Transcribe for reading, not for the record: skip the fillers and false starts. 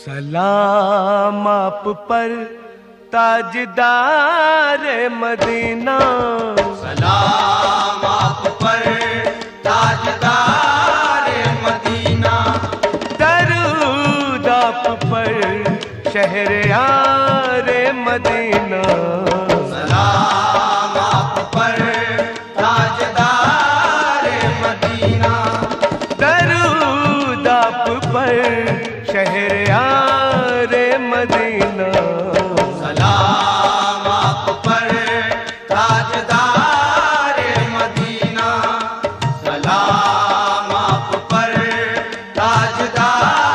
सलाम आप पर ताजदार मदीना, सलाम आप पर ताजदार मदीना। दरूद आप पर शहरयार मदीना, सलाम आप पर ताजदार मदीना। दरूद आप पर शहरयार मदीना। सलाम आप पर ताजदार मदीना, सलाम आप पर ताजदार